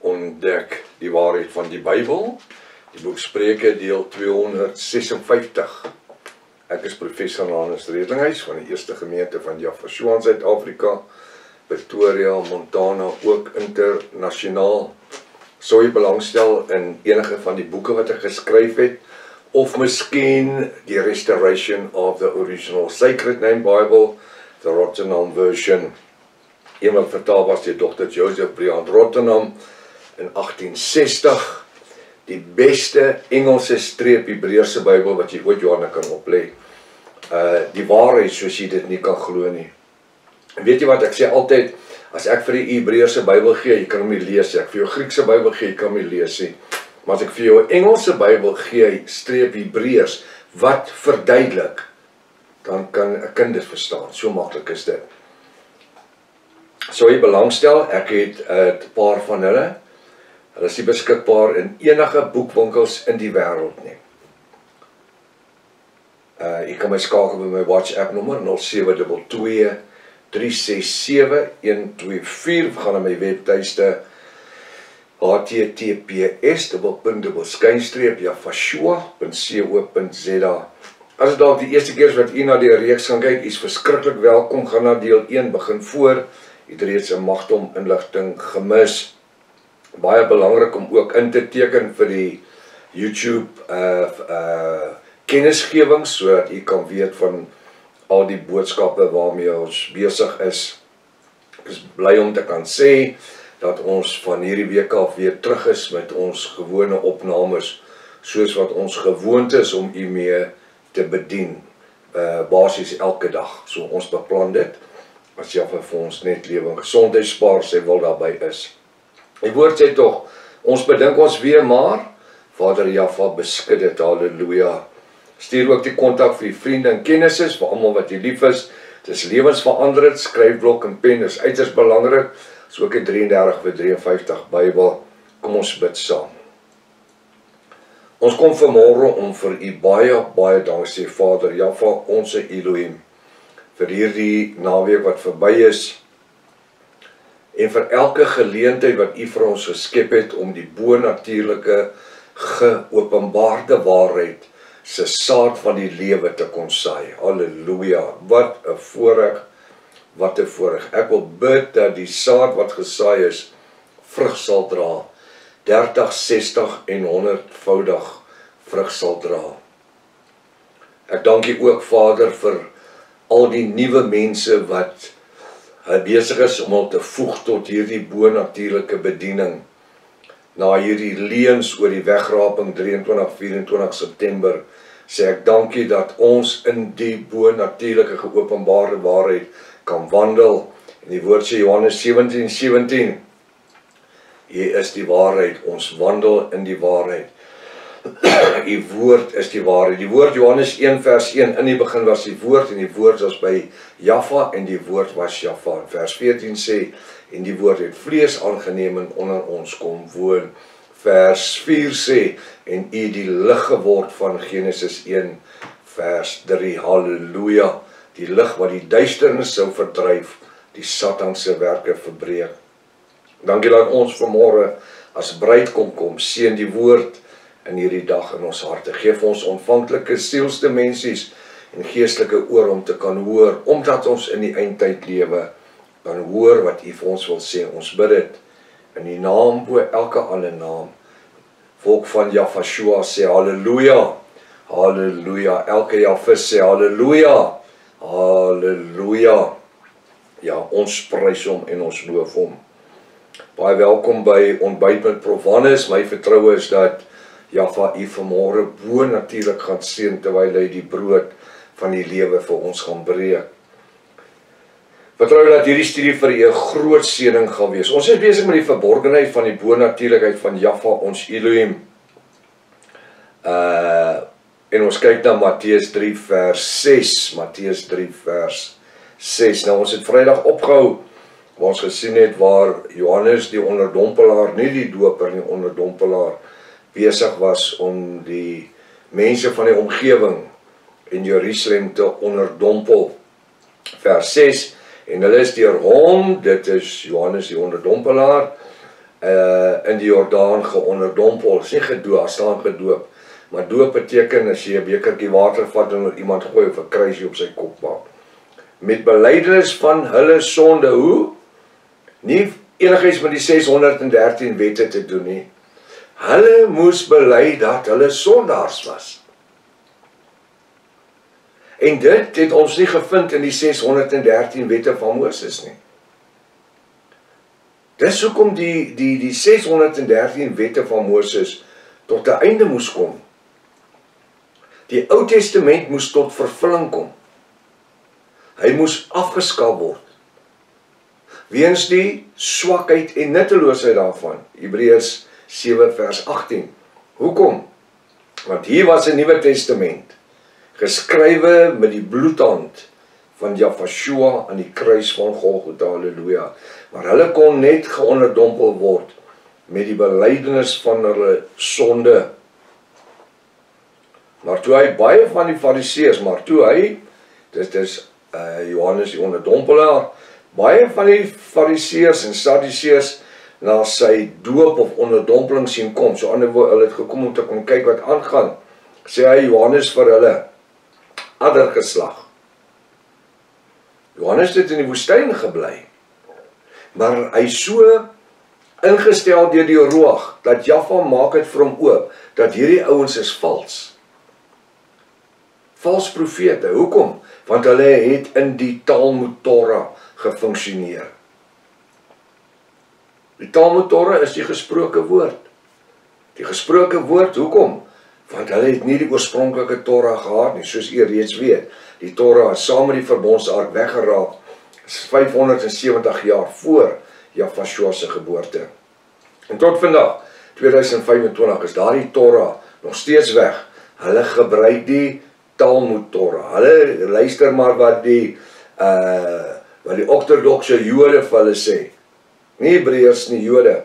ontdek die waarheid van die Bybel. Die boek Spreuke deel 256. Ek is professor Hannes Redlinghuis van die eerste gemeente van Jaffa in Suid-Afrika, Pretoria, Montana, ook internasionaal. Sou jy belangstel in enige van die boeke wat ek geskryf het, of miskien die Restoration of the Original Sacred Name Bible, the Rotterdam version, een wat vertaal was deur Dr. Joseph Briand Rotterdam in 1860, die beste Engelse streep Hebreëse Bybel wat jy ooit jou hande kan oplê. Die waarheid soos jy dit nie kan glo nie. En weet jy wat, ek sê altyd, as ek vir die Hebreëse Bybel gee, jy kan hom nie lees nie. Ek vir jou Griekse Bybel gee, jy kan hom nie lees nie. Maar as ek vir jou Engelse Bybel gee, streep Hebreërs, wat verduidelik, dan kan 'n kind dit verstaan. So maklik is dit. Sou jy belangstel, ek het 'n paar van hulle. Hulle is nie beskikbaar in enige boekwinkels in die wêreld nie. Jy kan my skakel by my WhatsApp nommer 0722 367 124. Gaan na my webtuiste https://jafashua.co.za. As dit dalk die eerste keer is wat u na die reeks gaan kyk, u is verskriklik welkom. Gaan na deel 1, begin voor. U het reeds 'n magdom inligting gemis. Baie belangrik om ook in te teken vir die YouTube kennisgewing, sodat u kan weet van al die boodskappe waarmee ons besig is. Ek is bly om te kan sê dat ons van hierdie week af weer terug is met ons gewone opnames, soos wat ons gewoond is om u mee te bedien, basies elke dag. So ons beplan dit, as Jaffa vir ons net lewe en gesondheid spaar, sy wil daarby is. Die woord sê tog, ons bedink ons weer maar, Vader Jaffa beskid dit, halleluja. Stuur ook die kontak vir die vriende en kennisses, vir almal wat jy lief is. Dit is lewensveranderend, skryfblok en pen is uiters belangrik, so ook 'n 33/53 Bybel. Kom ons bid saam. Ons kom vanmôre om vir u baie dank sê, Vader Jaffa, ons Elohim, vir hierdie naweek wat verby is, en vir elke geleentheid wat u vir ons geskep het om die bonatuurlike geopenbaarde waarheid se saad van die lewe te kon saai. Halleluja, wat 'n voorreg, wat 'n voorreg. Ek wil bid dat die saad wat gesaai is, vrug sal dra, 30, 60 en 100voudig vrug sal dra. Ek dank u ook, Vader, vir al die nuwe mense wat besig is om al te voeg tot hierdie bonatuurlike bediening, na hierdie leuns oor die wegraping 23-24 September, sê ek dankie dat ons in die bonatuurlike geopenbaarde waarheid kan wandel. En die woord sê Johannes 17:17, jy is die waarheid, ons wandel in die waarheid. Die woord is die waarheid. Die woord Johannes 1:1, in die begin was die woord, en die woord was by Jaffa, en die woord was Jaffa. Vers 14 sê, en die woord het vlees aangeneem en onder ons kom woon. Vers 4 sê, en u die lig geword van Genesis 1, vers 3, halleluja, die lig wat die duisternis sou verdryf, die Satan se werke verbreek. Dankie dat ons vanmôre as bruid kom, seën die woord in hierdie dag in ons harte. Geef ons ontvanklike sielsdimensies en geestelike oor om te kan hoor, omdat ons in die eindtyd lewe, kan hoor wat u vir ons wil sê. Ons bid dit in die naam bo elke ander naam. Volk van Jafashua sê halleluja, halleluja. Elke Jafis sê halleluja, halleluja. Ja, ons prys hom en ons loof hom. Baie welkom by Ontbyt met Prof Hannes. My vertroue is dat Jaffa u vanmôre bonatuurlik gaan seën terwyl hy die brood van die lewe vir ons gaan breek. Vertrou dat hierdie studie vir u 'n groot seëning gaan wees. Ons is besig met die verborgenheid van die bonatuurlikheid van Jaffa, ons Elohim. En ons kyk na Matteus 3 vers 6. Matteus 3 vers 6. Nou ons het Vrydag opgehou, waar ons gesien het waar Johannes die onderdompelaar, nie die doper nie, onderdompelaar, besig was om die mense van die omgewing in Jerusalem te onderdompel. Vers 6, en hulle is deur hom, dit is Johannes die onderdompelaar, in die Jordaan geonderdompel. Is nie gedoop, staan gedoop. Maar doop beteken as jy 'n bekertjie water vat en oor iemand gooi of 'n kruisie op sy kop maak. Met belydenis van hulle sonde, hoe? Nie enigiets met die 613 wette te doen nie. Hulle moes bely dat hulle sondaars was. En dit het ons nie gevind in die 613 wette van Moses nie. Dis hoekom die 613 wette van Moses tot 'n einde moes kom. Die Ou Testament moes tot vervulling kom. Hy moes afgeskaf word. Weens die swakheid en nutteloosheid daarvan. Hebreërs 7 vers 18. Hoekom? Want hier was 'n Nuwe Testament, geskrywe met die bloedhand van Jafashua aan die kruis van Golgotha, halleluja. Maar hulle kon net geonderdompel word met die belydenis van hulle sonde. Maar toe hy baie van die Fariseërs, dit is Johannes die onderdompelaar, baie van die Fariseërs en Sadduseërs na sy doop of onderdompeling sien kom, so ander woorde, hulle het gekom om te kom kyk wat aangaan, sê hy Johannes vir hulle, addergeslag. Johannes het in die woestyn gebly, maar hy so ingestel deur die Ruach, dat Jaffa maak het vir hom oop, dat hierdie ouens is vals. Vals profete, hoekom? Want hulle het in die Talmud Torah gefunksioneer. Die Talmud Torah is die gesproke woord. Die gesproke woord, hoekom? Want hulle het nie die oorspronklike Torah gehad nie, soos u reeds weet. Die Torah is saam met die verbondsark weggeraak, 570 jaar voor Jafashua se geboorte. En tot vandag, 2025, is daardie Torah nog steeds weg. Hulle gebruik die Talmud Torah. Hulle luister maar wat die ortodokse Jode vir hulle sê. Nie Hebreërs nie, Jode.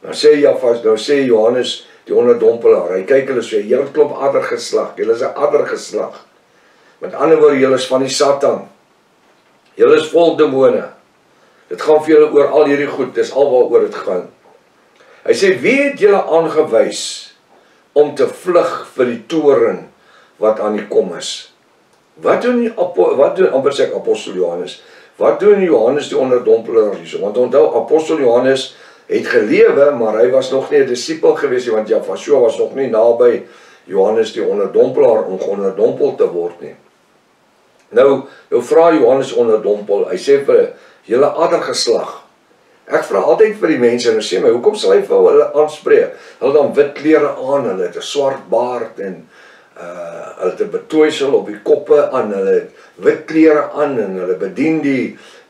Nou sê Johannes die onderdompelaar, hy kyk hulle sê, julle klop addergeslag, julle is 'n addergeslag. Met ander woorde, julle is van die Satan. Julle is vol demone. Dit gaan vir julle oor al hierdie goed, dis al waaroor dit gaan. Hy sê, wie het julle aangewys om te vlug vir die toren wat aan die kom is? Wat doen amper sê ek apostel Johannes? Wat doen Johannes die onderdompelaar hierso? Want onthou, apostel Johannes het gelewe, maar hy was nog nie 'n disipel gewees nie, want Jafashua was nog nie naby Johannes die onderdompelaar om onderdompel te word nie. Nou vra Johannes onderdompel, hy sê vir julle addergeslag. Ek vra altyd vir die mense en sê my, hoekom sal hy vir hulle aanspreek? Hulle dan wit klere aan, hulle het 'n swart baard en hulle het 'n betooisel op die koppe aan, hulle het wit klere aan en hulle bedien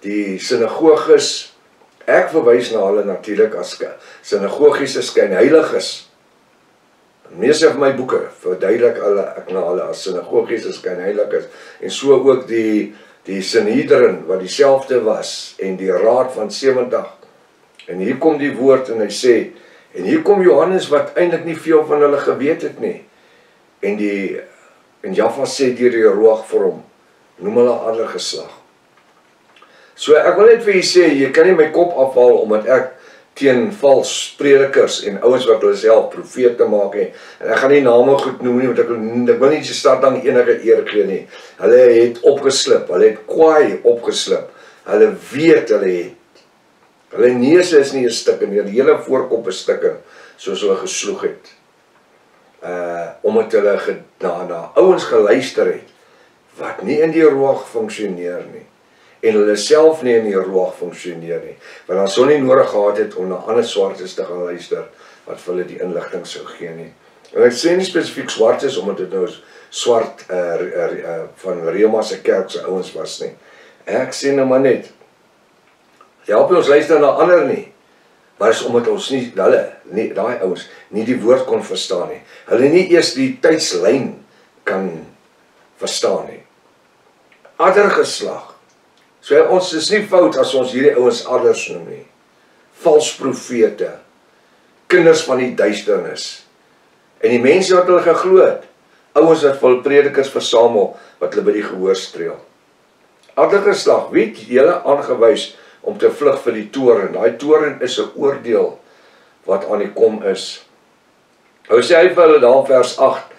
die sinagoges. Ek verwys na hulle natuurlik as sinagogiese skynheiliges. Meeste van my boeke verduidelik ek na hulle as sinagogiese skynheiliges. En so ook die Sanhedrin wat dieselfde was en die Raad van 70. En hier kom die woord en hy sê, en hier kom Johannes wat eintlik nie veel van hulle geweet het nie. En Jaffa sê deur die Ruach vir hom, noem hulle addergeslag. So ek wil net vir julle sê, jy kan nie my kop afhaal omdat ek teen vals predikers en ouens wat hulle self profete maak en ek gaan nie name goed noem nie, want ek wil nie die stad dan enige eer gee nie. Hulle het opgeslip, hulle het kwaai opgeslip. Hulle weet hulle neuse is nie 'n stikke nie, die hele voorkop is stikke soos hulle gesloeg het. Omdat hulle na ouens geluister het wat nie in die Ruach funksioneer nie. En hulle self nie in die Ruach funksioneer nie. Want dan sou nie nodig gehad het om na ander swartes te gaan luister wat vir hulle die inligting sou gee nie. En ek sê nie spesifiek swartes omdat dit nou swart van Rema se kerk se ouens was nie. Ek sê nou maar net, help ons luister na ander nie. Maar is omdat ons daai ouens nie die woord kon verstaan nie. Hulle nie eers die tydslyn kan verstaan nie. Addergeslag. So ons is nie fout as ons hierdie ouens adders noem nie. Vals profete, kinders van die duisternis. En die mense wat hulle geglo het, ouens wat vir predikers versamel wat hulle by die gehoor streel. Addergeslag, wie het julle aangewys om te vlug vir die toren? Daai toren is 'n oordeel wat aan die kom is. Hy sê hy vir hulle daar in vers 8,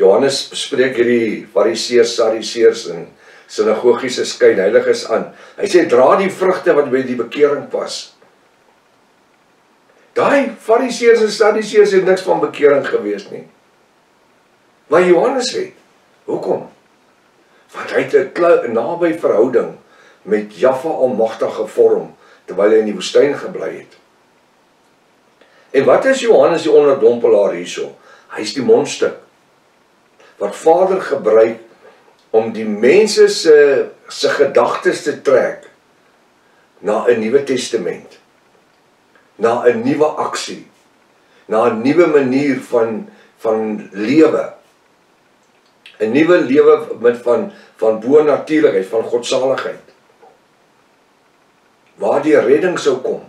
Johannes bespreek hierdie fariseërs, sadiseërs en sinagogiese skynheiliges aan. Hy sê, dra die vrugte wat by die bekering pas. Daai fariseërs en sadiseërs het niks van bekering gewees nie. Maar Johannes het. Hoekom? Want hy het 'n naby verhouding met Jahwe Almagtig gevorm, terwyl hy in die woestyn gebly het. En wat is Johannes die onderdompelaar hierso? Hy is die mondstuk wat Vader gebruik om die mense se gedagtes te trek na 'n Nuwe Testament, na 'n nuwe aksie, na 'n nuwe manier van lewe. 'n nuwe lewe met van bo-natuurlikheid, van godsaligheid. Waar die redding sou kom.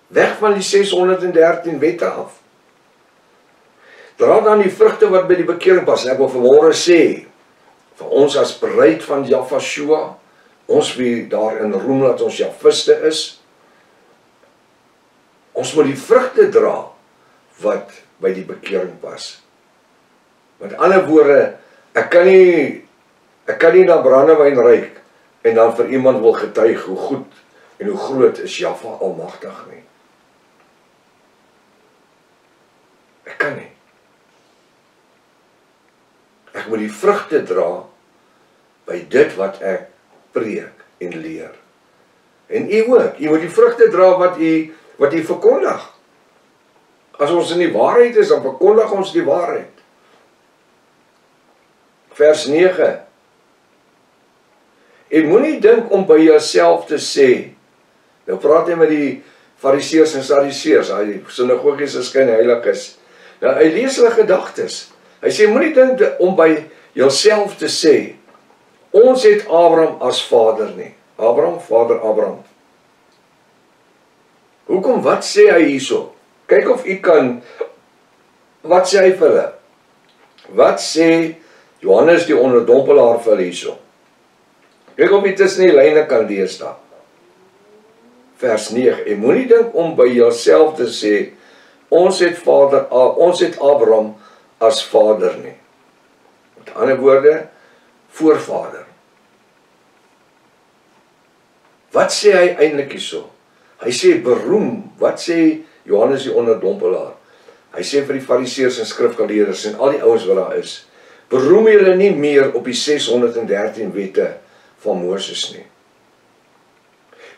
Weg van die 613 wette af. Dra dan die vrugte wat by die bekering pas. En ek wil vanmôre sê, vir ons as bruid van Jahwe, ons wie daarin roem dat ons Jahwiste is, ons moet die vrugte dra wat by die bekering pas. Met ander woorde, ek kan nie na brandewyn ruik en dan vir iemand wil getuig hoe goed en hoe groot is Jahwe Almagtig nie. Ek kan nie. Ek moet die vrugte dra by dit wat ek preek en leer. En u ook, u moet die vrugte dra wat u verkondig. As ons in die waarheid is, dan verkondig ons die waarheid. Vers 9. En moenie dink om by jouself te sê, nou praat hy met die fariseërs en sadiseërs, hy sinagogiese skynheiliges. Nou hy lees hulle gedagtes. Hy sê moenie dink om by jouself te sê, ons het Abraham as vader nie. Abraham, vader Abraham. Hoekom, wat sê hy hierso? Kyk of u kan, wat sê hy vir hulle? Wat sê Johannes die onderdompelaar vir hulle hierso? Kyk of u tussen die lyne kan lees daar. Vers 9, en moenie dink om by jouself te sê, ons het Abraham as vader nie. Met ander woorde, voorvader. Wat sê hy eintlik hierso? Hy sê beroem, wat sê Johannes die onderdompelaar? Hy sê vir die fariseërs en skrifgeleerdes en al die ouens wat daar is, beroem julle nie meer op die 613 wette van Moses nie.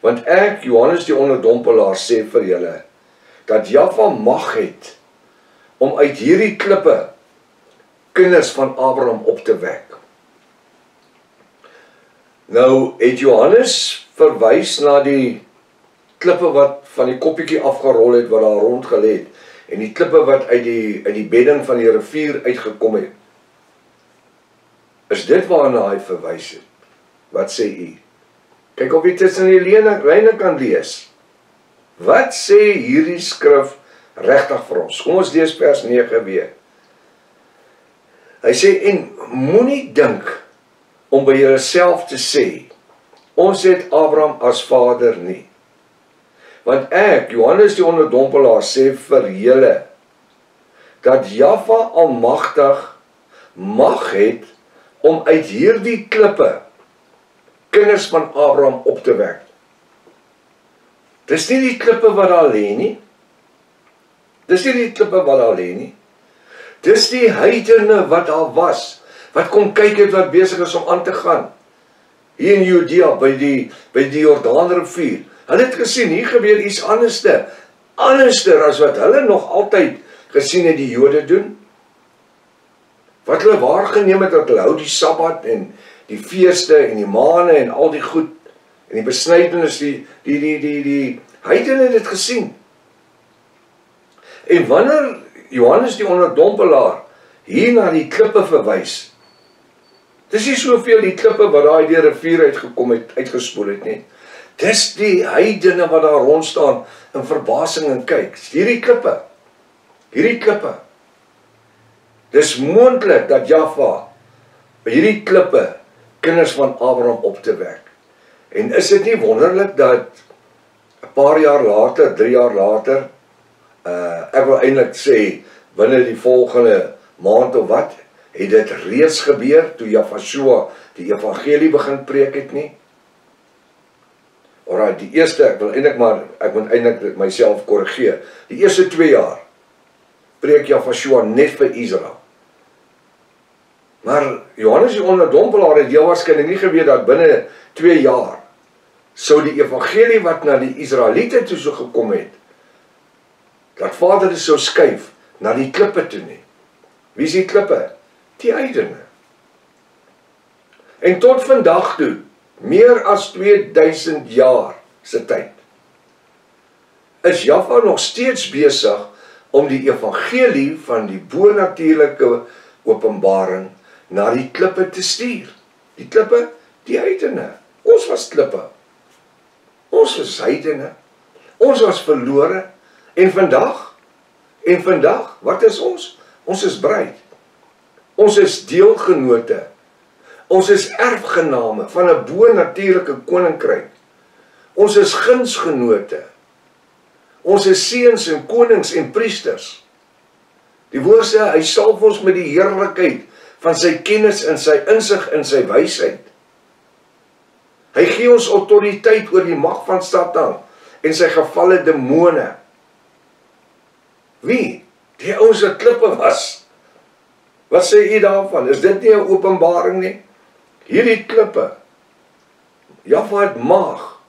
Want ek, Johannes die onderdompelaar, sê vir julle, dat Jahwe mag het om uit hierdie klippe kinders van Abraham op te wek. Nou het Johannes verwys na die klippe wat van die koppietjie afgerol het, wat daar rondgelê het, en die klippe wat uit die bedding van die rivier uitgekom het. Is dit waarna hy verwys het? Wat sê u? Kyk of jy tussen die lyne kan lees. Wat sê hierdie skrif regtig vir ons? Kom ons lees vers 9 weer. Hy sê, en moenie dink om by jouself te sê, ons het Abraham as vader nie. Want ek, Johannes die onderdompelaar, sê vir julle, dat Jahwe Almagtig mag het om uit hierdie klippe kinders van Abraham op te wek. Dis nie die klippe wat daar lê nie. Dis nie die klippe wat daar lê nie. Dis die heidene wat daar was, wat kom kyk het wat besig is om aan te gaan. Hier in Judea, by die Jordaanrivier. Hulle het gesien, hier gebeur iets anderster as wat hulle nog altyd gesien het die Jode doen. Wat hulle waargeneem het, dat hulle hou die Sabbat en die feeste en die maane en al die goed en die besnydenis, die heidene het dit gesien. En wanneer Johannes die onderdompelaar hier na die klippe verwys, dis nie soveel die klippe wat daar die rivier uitgekom het, uitgespoel het nie. Dis die heidene wat daar rond staan in verbasing en kyk. Hierdie klippe. Dis moontlik dat Jahwe by hierdie klippe kinders van Abraham op te wek. En is dit nie wonderlik dat 'n paar jaar later, 3 jaar later, Ek wil eintlik sê, binne die volgende maand of wat, het dit reeds gebeur, toe Jafashua die evangelie begin preek het nie. Alright, die eerste, ek moet eintlik myself korrigeer, die eerste 2 jaar, preek Jafashua net vir Israel. Maar Johannes die onderdompelaar het heel waarskynlik nie geweet dat binne 2 jaar, sou die evangelie wat na die Israeliete toe so gekom het, dat Vader dit sou skuif na die klippe toe nie. Wie is die klippe? Die heidene. En tot vandag toe, meer as 2000 jaar se tyd, is Jaffa nog steeds besig om die evangelie van die bonatuurlike openbaring na die klippe te stuur. Die klippe, die heidene. Ons was klippe. Ons was heidene. Ons was verlore. En vandag, wat is ons? Ons is bruid. Ons is deelgenote. Ons is erfgename van 'n bonatuurlike koninkryk. Ons is gunsgenote. Ons is seuns en konings en priesters. Die woord sê, hy salf ons met die heerlikheid van sy kennis en sy insig en sy wysheid. Hy gee ons autoriteit oor die mag van Satan en sy gevalle demone. Wie? Die ouens wat klippe was. Wat sê u daarvan? Is dit nie 'n openbaring nie? Hierdie klippe, Jaffa het maag,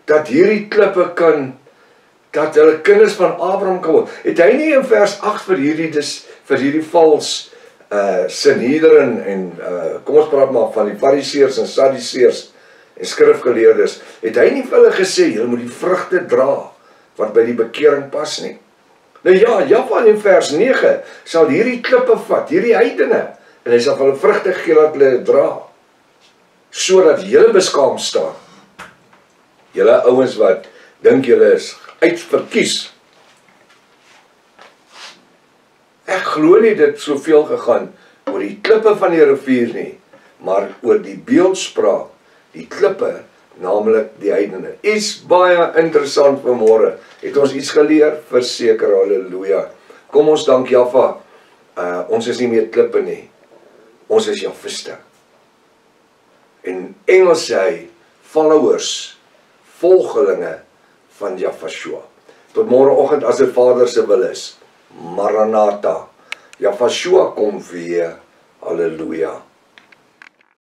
dat hierdie klippe kan, dat hulle kinders van Abraham kan word. Het hy nie in vers 8 vir hierdie vals Sanhedrin en kom ons praat maar van die Fariseërs en Sadduseërs en skrifgeleerdes, het hy nie vir hulle gesê, julle moet die vrugte dra wat by die bekering pas nie? Nou ja, Jaffa in vers 9 sal hierdie klippe vat, hierdie heidene, en hy sal hulle vrugte gee dat hulle dra, sodat julle beskaam staan. Julle ouens wat dink julle is uitverkies. Ek glo nie dit soveel gegaan oor die klippe van die rivier nie, maar oor die beeldspraak, die klippe, naamlik die heidene. Is baie interessant vanmôre. Het ons iets geleer? Verseker, halleluja. Kom ons dank Jaffa. Ons is nie meer klippe nie. Ons is Jafiste. En Engels sê hy, followers, volgelinge van Jafashua. Tot môreoggend as dit Vader se wil is. Maranatha. Jafashua kom weer. Halleluja.